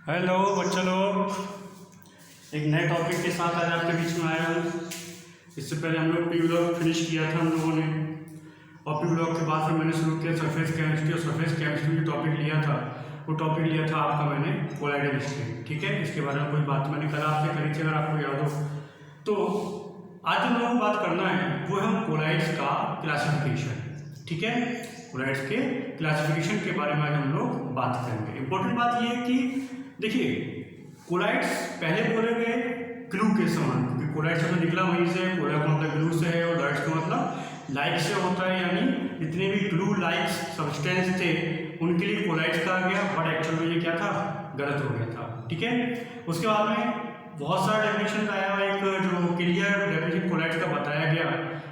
Hello बच्चों लोग, एक नए टॉपिक के साथ आज आपके बीच में आया हूँ। इससे पहले हम लोग पी ब्लॉक फिनिश किया था हम लोगों ने, और पी ब्लॉक के बाद फिर मैंने शुरू किया सरफेस केमिस्ट्री, और सरफेस केमिस्ट्री जो टॉपिक लिया था वो टॉपिक लिया था आपका मैंने कोलाइडल स्ट्रीम। ठीक है, इसके बारे में कोई बात मैंने कल आपसे करी थी, अगर आपको याद हो। तो आज जो हम लोग बात करना है वो है कोलाइड्स का क्लासिफिकेशन। ठीक है, कोलाइड्स के क्लासिफिकेशन के बारे में आज हम लोग बात करेंगे। इंपॉर्टेंट बात ये है कि देखिए, कोलाइड्स पहले बोले गए ग्लू के समान, क्योंकि कोलाइड शब्द निकला वहीं से, कोलाइड का मतलब ग्लू से है और लाइट्स का मतलब लाइक से होता है, यानी जितने भी ग्लू लाइक सब्सटेंस थे उनके लिए कोलाइड्स कहा गया। बट एक्चुअल में ये क्या था, गलत हो गया था। ठीक है, उसके बाद में बहुत सारा डेफिनेशन आया। एक जो क्लियर डेफिनेशन कोलाइड्स का बताया गया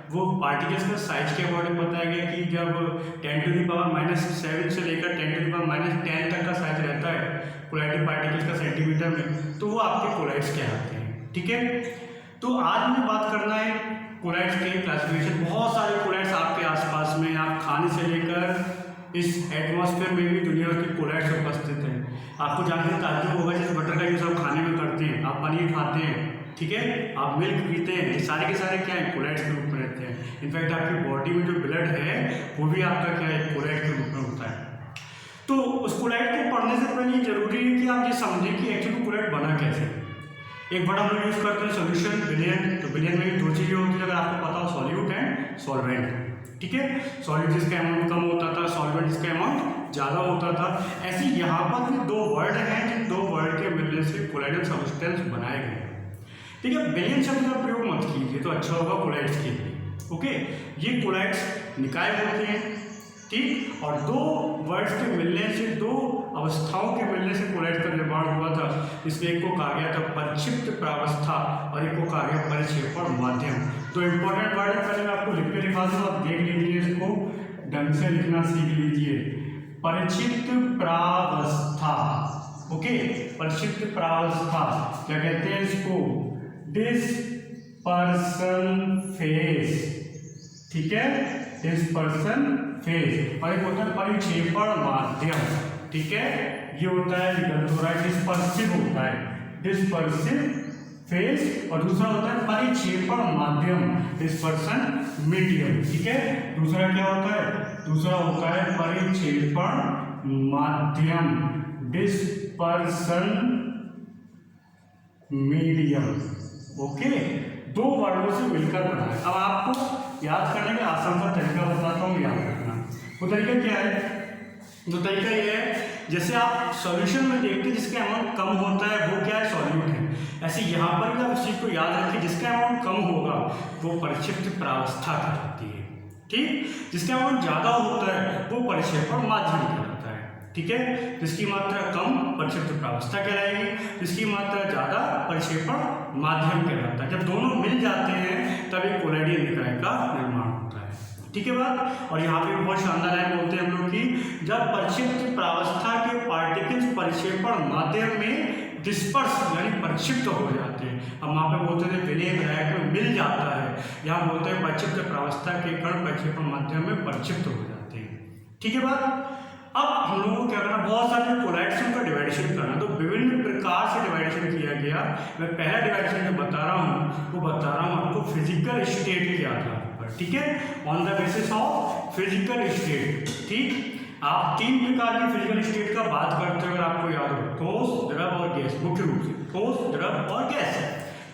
वो पार्टिकल्स का साइज के अकॉर्डिंग बताया गया कि जब 10⁻⁷ से लेकर 10⁻10 तक का साइज रहता है कोलाइडल पार्टिकल्स का सेंटीमीटर में, तो वो आपके कोलाइड्स कहलाते हैं। ठीक है, तो आज हमें बात करना है कोलाइड्स के क्लासिफिकेशन। बहुत सारे कोलाइड्स आपके आसपास में, आप खाने से लेकर इस एटमॉस्फेयर में भी दुनिया के कोलाइड्स उपस्थित हैं। आपको जानकर ताज्जुब होगा, जैसे बटर का यूज आप खाने में करते हैं, आप पनीर खाते हैं, ठीक है, आप मिल्क पीते हैं, ये सारे के सारे क्या है, कोलाइड्स के रूप में रहते हैं। इनफैक्ट आपकी बॉडी में जो ब्लड है वो भी आपका क्या है, कोलाइड के रूप में होता है। तो उस कोलाइड को पढ़ने से पहले जरूरी है कि आप ये समझें कि एक्चुअली कोलाइड बना कैसे। एक बड़ा हम लोग यूज करते हैं सोल्यूशन, विलियन। तो विलियन में दो चीजें होती है, अगर आपको पता हो, सॉल्यूट एंड सॉल्वेंट। ठीक है, सॉल्यूट जिसका अमाउंट कम होता था, सॉल्वेंट जिसका अमाउंट ज़्यादा होता था। ऐसे यहाँ पर भी दो वर्ड हैं, जिन दो वर्ड के मिलने से कोलाइडल सब्सटेंस बनाए गए हैं। ठीक है, विलियन शब्द का प्रयोग मत कीजिए तो अच्छा होगा कोलाइड्स के लिए। ओके, ये कोलाइड्स निकाय होते हैं, ठीक, और दो वर्ड्स के मिलने से, दो अवस्थाओं के मिलने से कोलाइड का निर्माण हुआ था। इसमें एक को कहा गया था परिक्षिप्त प्रावस्था और एक को कहा गया परिक्षेपण माध्यम। तो इंपॉर्टेंट वर्ड है, पहले मैं आपको लिख के दिखा दूँ, आप देख लीजिए, इसको ढंग से लिखना सीख लीजिए। परिक्षिप्त प्रावस्था, ओके, परिक्षिप्त प्रावस्था क्या कहते हैं इसको, डिस्पर्सन फेज। ठीक है, डिस्पर्सन फेज। और एक होता है परिक्षेपण माध्यम। ठीक है, ये होता है गलत हो रहा है, डिस्पर्सिव होता है, डिस्पर्सिव फेज, और दूसरा होता है परिक्षेपण माध्यम, डिस्पर्सन मीडियम। ठीक है, दूसरा क्या होता है, दूसरा होता है परिक्षेपण माध्यम, डिस्पर्सन मीडियम। ओके, दो वर्डों से मिलकर बना है। अब आपको याद करने का आसान सा तरीका बताता हूँ, याद रखना। वो तरीका क्या है, वो तरीका ये है, जैसे आप सॉल्यूशन में देखते हैं जिसका अमाउंट कम होता है वो क्या है, सॉल्यूट है। ऐसे यहाँ पर भी आप इस चीज को याद रखें, जिसका अमाउंट कम होगा वो परिक्षिप्त प्रावस्था कहलाती है। ठीक, जिसका अमाउंट ज्यादा होता है वो परिक्षेपण माध्यम कहलाता है। ठीक है, जिसकी मात्रा कम परिक्षिप्त प्रावस्था कहलाएगी, जिसकी मात्रा ज्यादा परिक्षेपण माध्यम कहलाता है। जब दोनों मिल जाते हैं तब एक कोलाइडल निकाय का निर्माण होता है। ठीक है बात। और यहाँ पे बहुत शानदार लाइन बोलते हैं हम लोग की, जब परिक्षिप्त प्रावस्था के पार्टिकल्स परिक्षेपण माध्यम में डिस्पर्स यानी परिक्षिप्त हो जाते हैं। हम वहाँ पे बोलते थे विलय ग्राहक में मिल जाता है, यहाँ बोलते हैं परिक्षिप्त प्रावस्था के कण परिक्षेपण माध्यम में परिक्षिप्त हो जाते हैं। ठीक है बात। अब हम लोगों को क्या करना, बहुत सारे कोलाइड्स का डिवाइडेशन करना, तो विभिन्न प्रकार से डिवाइडेशन किया गया। मैं पहला डिवाइडेशन जो बता रहा हूँ वो बता रहा हूँ आपको फिजिकल स्टेट के आधार पर। ठीक है, on the basis of physical state. ठीक, आप तीन प्रकार की फिजिकल स्टेट का बात करते हो, अगर आपको याद हो, ठोस, द्रव और गैस। मुख्य रूप से ठोस, द्रव और गैस।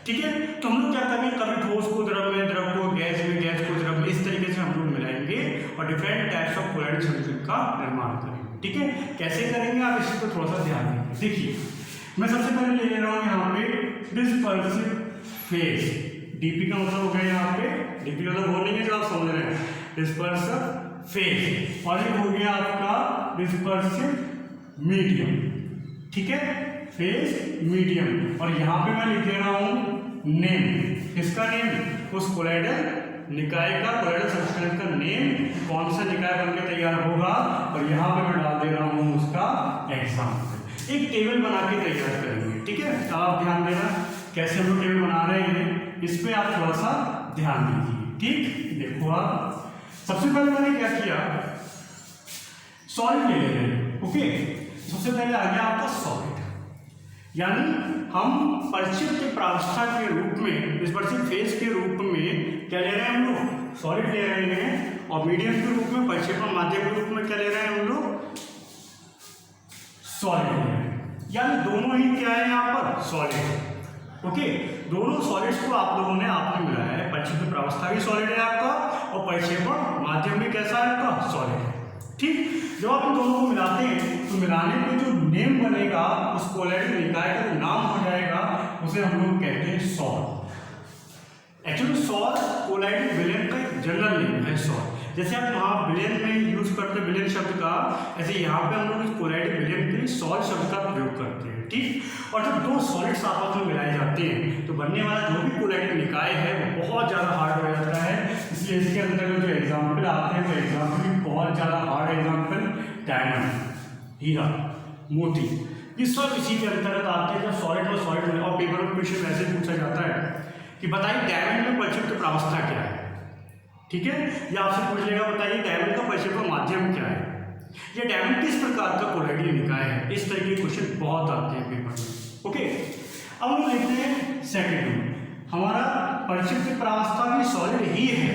ठीक है, तो हम लोग क्या करेंगे, कभी ठोस को द्रव में, द्रव को गैस में, गैस को द्रव में, इस तरीके से हम लोग मिलाएंगे और different types of colloidal solution का निर्माण करेंगे। ठीक है, कैसे करेंगे आप इसी को थोड़ा सा ध्यान देंगे। देखिए, मैं सबसे पहले ले रहा हूँ यहाँ पे डिस्पर्सिव फेज। डीपी का मतलब हो गया यहाँ पे, डीपी का मतलब वो नहीं है जो आप समझ रहे हैं, डिस्पर्सिव फेज। और ये हो गया आपका डिस्पर्सिव मीडियम। ठीक है, फेज मीडियम। और यहाँ पे मैं लिख दे रहा हूँ नेम। किसका नेम, उस कोलाइडल निकाय का, कोलाइडल सब्सटेंस का नेम, कौन सा निकाय बनकर तैयार होगा, और यहाँ पे मैं डाल दे रहा हूँ उसका एग्जाम्पल। एक टेबल बना के तैयार करेंगे। ठीक है, तो आप ध्यान देना कैसे हम लोग टेबल बना रहे हैं, इस पे आप थोड़ा सा ध्यान दीजिए। ठीक, देखो आप, सबसे पहले मैंने क्या किया, सॉलिड ले रहे हैं। ओके, सबसे पहले आ गया आपका सॉलिड। यानी हम परिक्षिप्त प्रावस्था के रूप में, डिस्पर्सिव फेज के रूप में क्या ले रहे हैं हम लोग, सॉलिड ले रहे हैं, और मीडियम के रूप में, परिक्षेपण माध्यम के रूप में क्या ले रहे हैं हम लोग, सॉलिड ले रहे हैं। यानी दोनों ही क्या है यहाँ पर, सॉलिड। ओके, दोनों सॉलिड्स को आप लोगों ने आपने मिलाया है, परिक्षिप्त प्रावस्था भी सॉलिड है आपका, और परिक्षेपण माध्यम भी कैसा है आपका, सॉलिड है। ठीक, जब आप इन दोनों को मिलाते हैं तो मिलाने पे जो नेम बनेगा, उस कोलैटिव निकाय का जो नाम हो जाएगा, उसे हम लोग कहते हैं सॉल। एक्चुअली सॉल कोलैटिव विलेन का एक जनरल नेम है, सॉल। जैसे आप वहाँ विलेन में यूज करते हैं विलेन शब्द का, ऐसे यहाँ पे हम लोग इस कोलैटिव विलेन के लिए सॉल शब्द का प्रयोग करते हैं। ठीक, और जब दो सॉलिड्स आपस में मिलाए जाते हैं तो बनने वाला जो भी कोलैटिव निकाय है वो बहुत ज़्यादा हार्ड हो जाता है। इसलिए इसके अंदर जो एग्जाम्पल आते हैं वो एग्जाम्पल भी बहुत ज़्यादा हार्ड एग्जाम्पल, डायमंड, हीरा, मोती, ये सब इसी के अंतर्गत आते हैं। जब सॉलिड और सॉलिड में, और पेपर में क्वेश्चन ऐसे पूछा जाता है कि बताइए डायमंड में परिक्षिप्त प्रावस्था क्या है। ठीक है, या आपसे पूछ लेगा बताइए डायमंड का परिक्षेपण माध्यम क्या है, या डायमंड किस प्रकार का कोलैटिव निकाय है। इस तरह के क्वेश्चन बहुत आते हैं पेपर में। ओके, अब हम देखते हैं सेकंड में, हमारा परिक्षिप्त प्रावस्था भी सॉलिड ही है,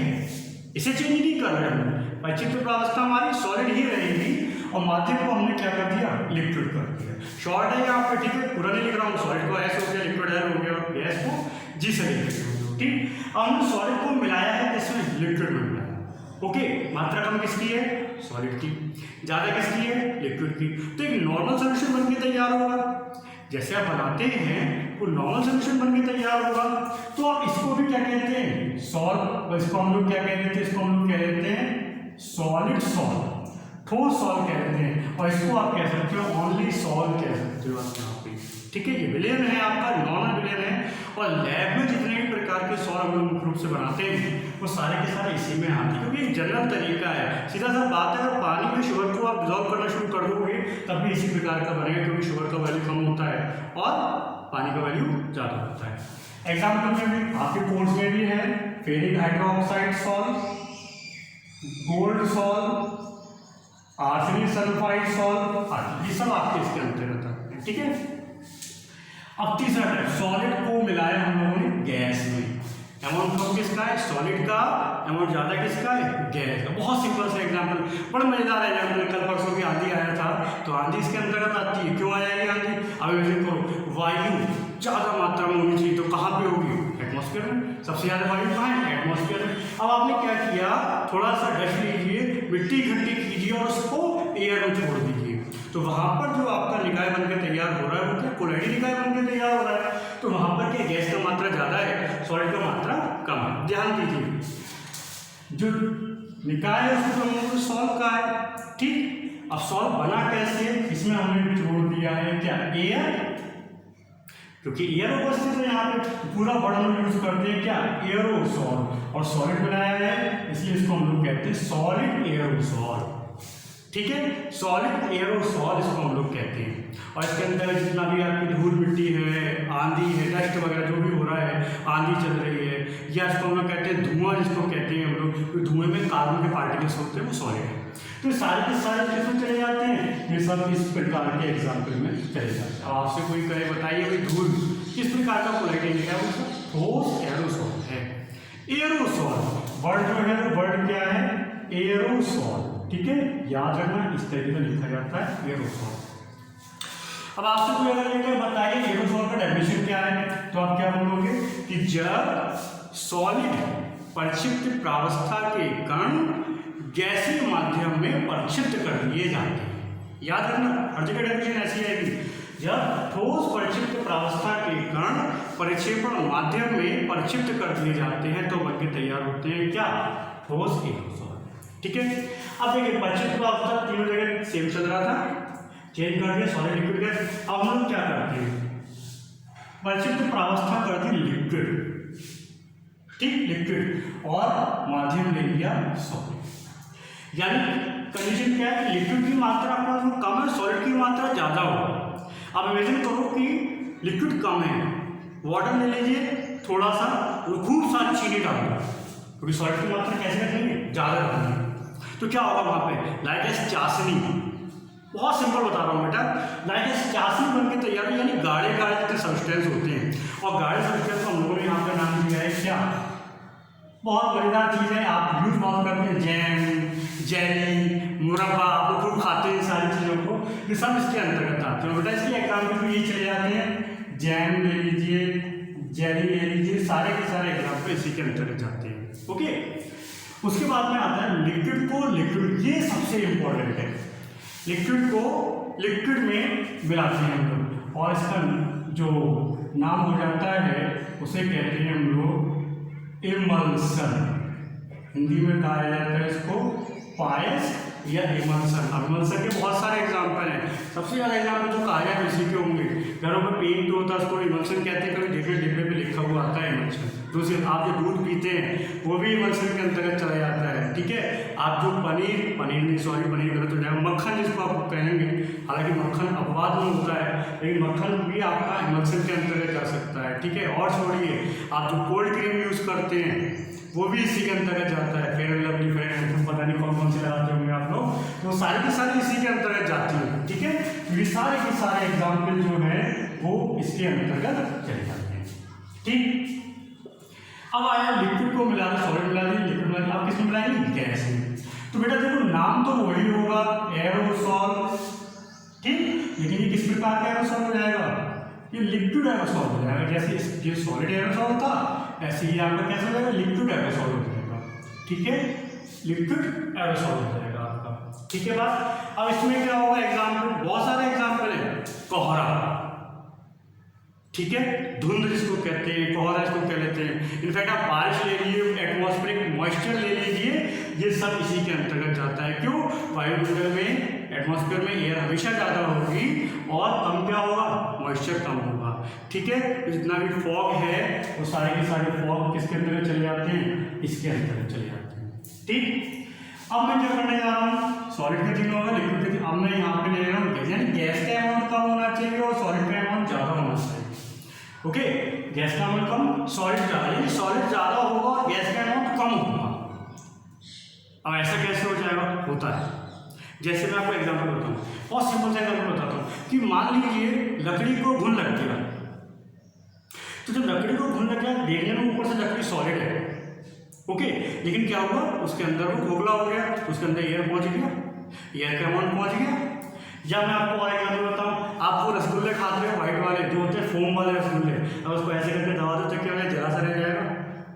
इसे चेंज नहीं कर रहे हैं। परिक्षिप्त प्रावस्था हमारी सॉलिड ही रहेगी, और माध्यम को हमने क्या कर दिया, लिक्विड कर दिया। शॉर्ट है यहाँ पे, ठीक है, पूरा नहीं लिख रहा हूँ, सॉलिड को एस हो गया, लिक्विड एल हो गया, और गैस को जी से लिख रहे हो। ठीक, अब हमने सॉलिड को मिलाया है किसमें, लिक्विड में मिलाया। ओके, मात्रा कम किसकी है, सॉलिड की, ज्यादा किसकी है, लिक्विड की। तो एक नॉर्मल सोल्यूशन बन के तैयार होगा। जैसे आप बनाते हैं वो नॉर्मल सोल्यूशन बन के तैयार होगा, तो आप इसको भी क्या कहते हैं, सॉल्व। इसको हम लोग क्या कह देते हैं, इसको हम लोग कह देते हैं सॉलिड सॉल्व, ठोस सॉल्व कहते हैं। और इसको आप कह सकते हो ओनली सॉल्व कह सकते हो आप यहाँ पे। ठीक है, ये विलेन है आपका, नॉर्मल विलेन है। और लैब में जितने भी प्रकार के सॉल्व हम लोग मुख्य रूप से बनाते हैं वो सारे के सारे इसी में आते हैं, क्योंकि एक जनरल तरीका है। सीधा सा बात है, अगर पानी में शुगर को आप डिजॉल्व करना शुरू कर दोगे तब भी इसी प्रकार का बनेगा, क्योंकि शुगर का वैल्यू कम होता है और पानी का वैल्यू ज़्यादा होता है। एग्जाम्पल में भी आपके कोर्स में भी है, ferric hydroxide solve, gold solve, arsenic sulphide solve आदि, ये सब आपके इसके अंतर्गत आते हैं। ठीक है, अब तीसरा टाइप, सॉलिड को मिलाया हम लोगों ने गैस में। अमाउंट कम किसका है, सॉलिड का, अमाउंट ज्यादा किसका है, गैस का। बहुत सिंपल सा एग्जांपल, बड़ा मजेदार एग्जांपल। कल परसों भी आंधी आया था, तो आंधी इसके अंतर्गत आती है। क्यों आ जाएगी आंधी, अब इमेजिन करो वायु ज्यादा मात्रा में होनी चाहिए, तो कहाँ पे होगी, एटमॉस्फेयर में। सबसे ज्यादा वायु कहाँ है, एटमॉस्फेयर में। अब आपने क्या किया, थोड़ा सा डस्ट लीजिए, मिट्टी इकट्ठी कीजिए और उसको एयर में छोड़ दीजिए, तो वहां पर जो आपका निकाय बनकर तैयार हो रहा है वो क्या, कोलैटिव निकाय बनकर तैयार हो रहा है। तो वहां पर क्या गैस का मात्रा ज्यादा है, सॉलिड का मात्रा कम है। ध्यान दीजिए, जो निकाय है उसको हम लोग सॉल्व का है। ठीक, अब सॉल्व बना कैसे, इसमें हमने जोड़ दिया है क्या, एयर, क्योंकि एयर उपस्थित है यहाँ पे, पूरा वर्ड हम यूज करते हैं क्या, एरोसॉल, और सॉलिड बनाया है इसलिए इसको हम लोग कहते हैं सॉलिड एरोसॉल। ठीक है, सॉलिड एरोसॉल इसको हम लोग कहते हैं। और इसके अंदर जितना भी आपकी धूल मिट्टी है, आंधी है, डस्ट वगैरह जो भी हो रहा है, आंधी चल रही है, या इसको हम लोग कहते हैं धुआं, जिसको कहते हैं हम लोग, धुएं में कार्बन के पार्टिकल्स होते हैं, वो सॉलिड है। तो सारे के सारे किसमें चले जाते हैं, ये सब इस प्रकार के एग्जाम्पल में चले जाते हैं। अब आपसे कोई कहे बताइए भाई धूल किस प्रकार का कोलैटिव है, वो ठोस एरोसॉल है। एरोसॉल वर्ड जो है वो वर्ड क्या है, एरोसॉल। ठीक है, याद रखना, इस तरीके से लिखा जाता है एरोसॉल। अब आपसे कोई अगर लेकर बताइए एरोसॉल का डेफिनेशन क्या है, तो आप क्या बोलोगे कि जब सॉलिड परिक्षिप्त प्रावस्था के कण गैसीय माध्यम में परिक्षिप्त कर दिए जाते हैं। याद रखना, हर जगह डेफिनेशन ऐसी आएगी, जब ठोस परिक्षिप्त प्रावस्था के कण परिक्षेपण माध्यम में परिक्षिप्त कर दिए जाते हैं तो बनके तैयार होते हैं क्या, ठोस एरोसॉल। ठीक है, अब देखिए परिक्षिप्त प्रावस्था तीनों जगह सेम चल रहा था, चेंज कर दिया सॉलिड लिक्विड गैस। अब हम लोग क्या करते हैं, परिक्षिप्त प्रावस्था करते हैं लिक्विड। ठीक, लिक्विड, और माध्यम ले लिया सॉलिड। यानी कंडीशन क्या है कि लिक्विड की मात्रा अपना कम है, सॉलिड की मात्रा ज्यादा हो। अब इमेजिन करो कि लिक्विड कम है, वाटर ले लीजिए थोड़ा सा, खूब सारी चीनी डाल दो, क्योंकि सॉलिड की मात्रा कैसे रखेंगे, ज्यादा रखेंगे, तो क्या होगा वहां पे, लाइक एस चाशनी। बहुत सिंपल बता रहा हूँ बेटा, लाइक एस चाशनी बन के तैयार, यानी गाढ़े गाढ़े सब्सटेंस होते हैं। और गाढ़े सब्सटेंस को हम लोगों ने यहाँ पे नाम दिया है क्या, बहुत मजेदार चीज़ है, आप यूज बहुत करते हैं, जैम, जेली, मुरब्बा, आप लोग खूब खाते हैं सारी चीज़ों को, ये सब इसके अंतर्गत आते हैं। बेटा इसके एग्जाम्पल तो ये चले जाते हैं, जैम ले लीजिए, जेली ले लीजिए, सारे के सारे एग्जाम्पल इसी के अंतर्गत जाते हैं। ओके, उसके बाद में आता है लिक्विड को लिक्विड, ये सबसे इम्पोर्टेंट है, लिक्विड को लिक्विड में मिलाते हैं हम लोग, और इसका जो नाम हो जाता है उसे कहते हैं हम लोग इमल्सन। हिंदी में कहा जाता है इसको पायस या इमल्सन। अब इमल्सन के बहुत सारे एग्जाम्पल हैं, सबसे ज़्यादा एग्जाम्पल जो कहा जाए इसी के होंगे। घरों में पेंट होता है उसको इमल्सन कहते हैं, कभी डिब्बे डिब्बे पे लिखा हुआ आता है इमल्सन। दूसरे आप जो दूध पीते हैं वो भी इमल्सन के अंतर्गत चला जाता है, ठीक है। आप जो पनीर गलत हो जाएगा, मक्खन जिसको आप कहेंगे, हालांकि मक्खन अपवाद में होता है, लेकिन मक्खन भी आपका इमल्सन के अंतर्गत जा सकता है, ठीक है। और छोड़िए, आप जो कोल्ड क्रीम यूज़ करते हैं वो भी इसी के अंतर्गत जाता है, fair and lovely, fair and पता नहीं कौन कौन से लगाते होंगे आप लोग, तो सारी की सारी इसी के अंतर्गत जाती है, ठीक है। ये सारे के सारे एग्जाम्पल जो है वो इसके अंतर्गत चले जाते हैं, ठीक। अब आया लिक्विड को मिला दो, सॉलिड मिला दी, लिक्विड मिला दी, आप किसमें मिलाएंगे, गैस में। तो बेटा देखो नाम तो वही होगा, एरोसॉल, ठीक, लेकिन ये किस प्रकार का एरोसॉल हो जाएगा, ये लिक्विड एरोसॉल हो जाएगा। जैसे ये सॉलिड एरोसॉल था, ऐसे ही आपका कैसे हो जाएगा, लिक्विड एरोसॉल हो जाएगा, ठीक है, लिक्विड एरोसॉल हो जाएगा आपका, ठीक है बात। अब इसमें क्या होगा, एग्जाम्पल बहुत सारे एग्जाम्पल है, कोहरा, ठीक है, धुंध जिसको कहते हैं, कोहरा इसको कह लेते हैं। इनफैक्ट आप बारिश ले लीजिए, एटमॉस्फेरिक मॉइस्चर ले लीजिए, ये सब इसी के अंतर्गत जाता है। क्यों, वायुमंडल में, एटमॉस्फेयर में एयर हमेशा ज़्यादा होगी और कम क्या होगा, मॉइस्चर कम होगा, ठीक है। जितना भी फॉग है वो सारे के सारे फॉग किसके अंतर्गत चले जाते हैं, इसके अंतर्गत चले जाते हैं, ठीक। अब मैं क्या करने जा रहा हूँ, सॉलिड का तीन होगा, लिक्विड का तीन, अब मैं यहाँ पे ले रहा हूँ गैस, यानी गैस का अमाउंट कम होना चाहिए और सॉलिड का अमाउंट ज़्यादा होना चाहिए। ओके, गैस का अमाउंट कम, सॉलिड ज़्यादा, यानी सॉलिड ज़्यादा होगा और गैस का अमाउंट कम होगा। अब ऐसा कैसे हो जाएगा, होता है, जैसे मैं आपको एग्जांपल बताऊँ, बहुत सिंपल सा एग्जांपल बताता हूँ कि मान लीजिए लकड़ी को घुन लग गया, तो जब लकड़ी को घुन लग गया, देखने में ऊपर से लकड़ी सॉलिड है, ओके, लेकिन क्या हुआ, उसके अंदर वो खोखला हो गया, उसके अंदर एयर पहुँच गया, एयर का अमाउंट पहुँच गया। या मैं आपको और एग्जाम्पल बताऊँ, आप वो रसगुल्ले खाते हैं व्हाइट वाले जो होते हैं फोम वाले रसगुल्ले, अब उसको ऐसे करके दबा दो तो क्या हो जाए, जरा सा रह जाएगा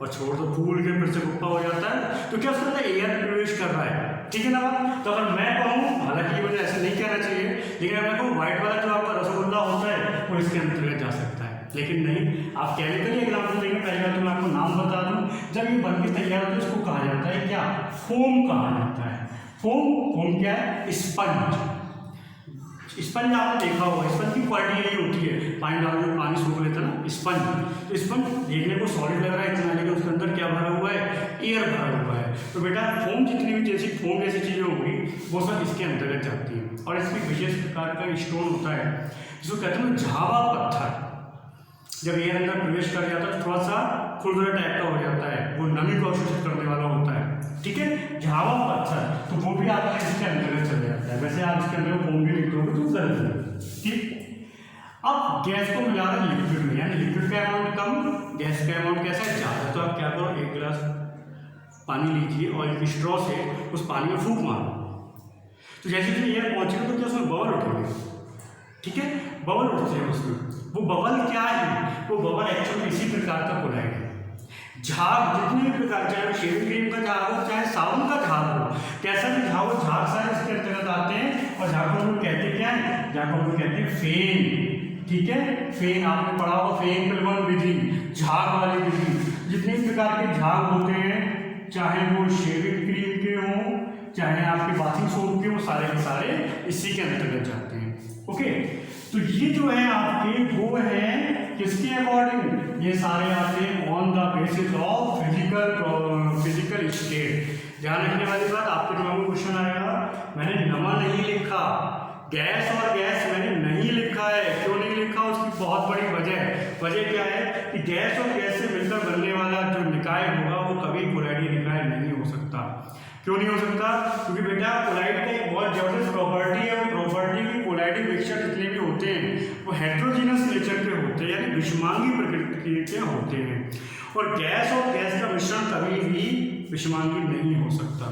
और छोड़ दो, फूल के फिर से गुप्पा हो जाता है, तो क्या उसके अंदर एयर प्रवेश कर रहा है, ठीक है ना बात। तो अगर मैं कहूँ, हालांकि ये मुझे ऐसे नहीं कहना चाहिए, लेकिन अगर मैं कहूँ व्हाइट वाला जो आपका रसगुल्ला होता है वो इसके अंतर्गत जा सकता है, लेकिन नहीं, आप केमिकली एग्जाम्पल देंगे। पहले बार तो मैं आपको नाम बता दूँ, जब ये बन के तैयार होता है इसको कहा जाता है क्या, फोम कहा जाता है। फोम क्या है, स्पंज। स्पंज आपने देखा होगा, स्पंज की क्वालिटी यही होती है, पानी डाल दो पानी सूख लेता है ना स्पंज। तो स्पंज देखने को सॉलिड लग रहा है इतना, लेकिन उसके अंदर क्या भरा हुआ है, एयर भरा हुआ है। तो बेटा फोम जितनी भी जैसी फोम जैसी चीज़ें होंगी वो सब इसके अंतर्गत जाती हैं। और इसमें विशेष प्रकार का स्टोन होता है जिसको कहते हैं झावा पत्थर, जब एयर अंदर प्रवेश कर जाता है तो थोड़ा सा खुरदुरा टाइप का हो जाता है, वो नमी को अवशोषित करने वाला होता है, ठीक है, झावा पत्थर, तो वो भी आपका इसके अंतर्गत चल जाता है। वैसे आप इसके अंदर फोम भी लिख दोगे तो गलत है, ठीक। अब गैस को मिला रहे लिक्विड में, यानी लिक्विड का अमाउंट कम, गैस का अमाउंट कैसा है, ज़्यादा। तो आप क्या करो, एक गिलास पानी लीजिए और एक स्ट्रॉ से उस पानी में फूंक मारो, तो जैसे कि एयर पहुँचेगा तो क्या उसमें बबल उठेंगे, ठीक है, बबल उठते हैं उसमें। वो बबल क्या है, वो बबल एक्चुअली इसी प्रकार का कोलाइड है। झाग जितने भी प्रकार, चाहे शेविंग क्रीम का झाग हो, चाहे साबुन का झाग हो, कैसा भी झाग हो, झाग सारे इसके अंतर्गत आते हैं। और झाग को हम लोग कहते क्या है, झाग को हम लोग कहते हैं फेन, ठीक है, फेन आपने पढ़ा हो, फेन पिलवन विधि, झाग वाली विधि। जितने प्रकार के झाग होते हैं, चाहे वो शेविंग क्रीम के हों, चाहे आपके बाथिंग सोप के, वो सारे के सारे इसी के अंतर्गत जाते हैं, ओके। तो ये जो है आपके वो है किसके अकॉर्डिंग, ये सारे आते हैं on the basis of physical state. ध्यान रखने वाली बात, आपके दिमाग में क्वेश्चन आएगा, मैंने नमा नहीं लिखा, गैस और गैस मैंने नहीं लिखा है, क्यों नहीं लिखा, उसकी बहुत बड़ी वजह है। वजह क्या है कि गैस और गैस से मिलकर बनने वाला जो निकाय होगा वो कभी कोलाइडल निकाय नहीं हो सकता। क्यों नहीं हो सकता, क्योंकि बेटा कोलाइड का एक बहुत जबरदस्त प्रॉपर्टी है, वो प्रॉपर्टी की कोलाइडिक मिक्सचर जितने भी होते हैं वो हेट्रोजीनस नेचर के होते हैं, यानी विषमांगी प्रकृति के होते हैं। और गैस का मिश्रण कभी भी विषमांगी नहीं हो सकता,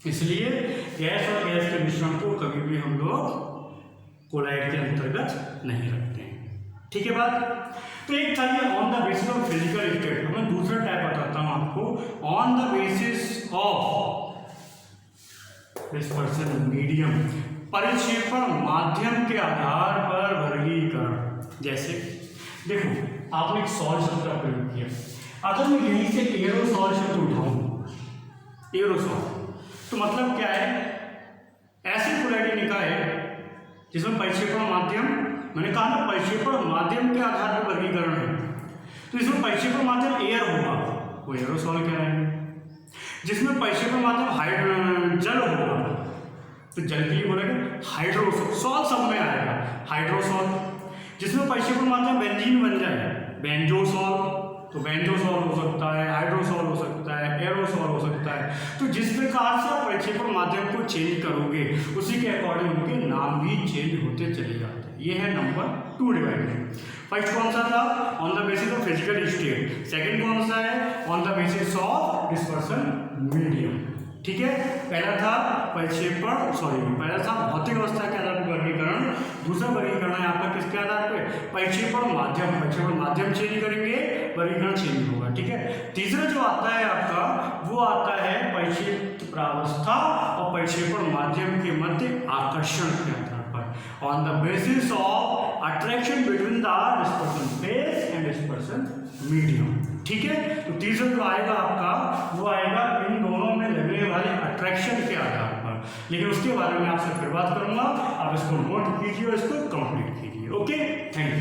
इसलिए गैस और गैस के मिश्रण को कभी भी हम लोग कोलाइड के अंतर्गत नहीं रखते हैं। ठीक है बात। तो एक था ये on the basis of physical state. मैं दूसरा टाइप बताता हूँ आपको, on the basis of dispersion medium, परिक्षेपण माध्यम के आधार पर वर्गीकरण। जैसे देखो, आपने एक सॉल्ट शब्द का प्रयोग किया, अगर मैं यहीं से एरोसॉल शब्द उठाऊं, एरोसॉल, तो मतलब क्या है, ऐसे कोलाइडी निकाय जिसमें परिक्षेपण माध्यम, मैंने कहा ना परिक्षेपण माध्यम के आधार पर वर्गीकरण है, तो इसमें परिक्षेपण माध्यम एयर होगा, वो एरोसॉल कहलाएंगे। जिसमें परिक्षेपण माध्यम जल होगा, तो जल के लिए बोलेंगे हाइड्रोसॉल, सॉल सब में आएगा हाइड्रोसॉल। जिसमें परिक्षेपण माध्यम बेंजीन बन जाए, बेंजोसॉल, तो बेंजोसॉल हो सकता है, हाइड्रोसॉल हो सकता है, एरोसॉल हो सकता है। तो जिस प्रकार से आप परिक्षेपण माध्यम को चेंज करोगे, उसी के अकॉर्डिंग उनके नाम भी चेंज होते चले जाते हैं। ये है नंबर 2 डिवाइडेड। फर्स्ट कौन सा था, on the basis of physical state. Second कौन सा है, on the basis of dispersion medium. ठीक है, पहला था परिक्षेपण, पहला था भौतिक अवस्था के आधार पर वर्गीकरण, दूसरा वर्गीकरण है आपका किसके आधार पे, परिक्षेपण माध्यम। परिक्षेपण माध्यम चेंज करेंगे, वर्गीकरण चेंज होगा। ठीक है, तीसरा जो आता है आपका, वो आता है परिक्षेपित प्रावस्था और परिक्षेपण माध्यम के मध्य आकर्षण के आधार पर, on the basis of attraction between the dispersion phase and dispersion medium. ठीक है, तो तीसरा जो आएगा आपका, वो आएगा इन दोनों में लगने वाले अट्रैक्शन के आधार पर, लेकिन उसके बारे में आपसे फिर बात करूंगा। आप इसको नोट कीजिए और इसको कंप्लीट कीजिए। Okay, thank you.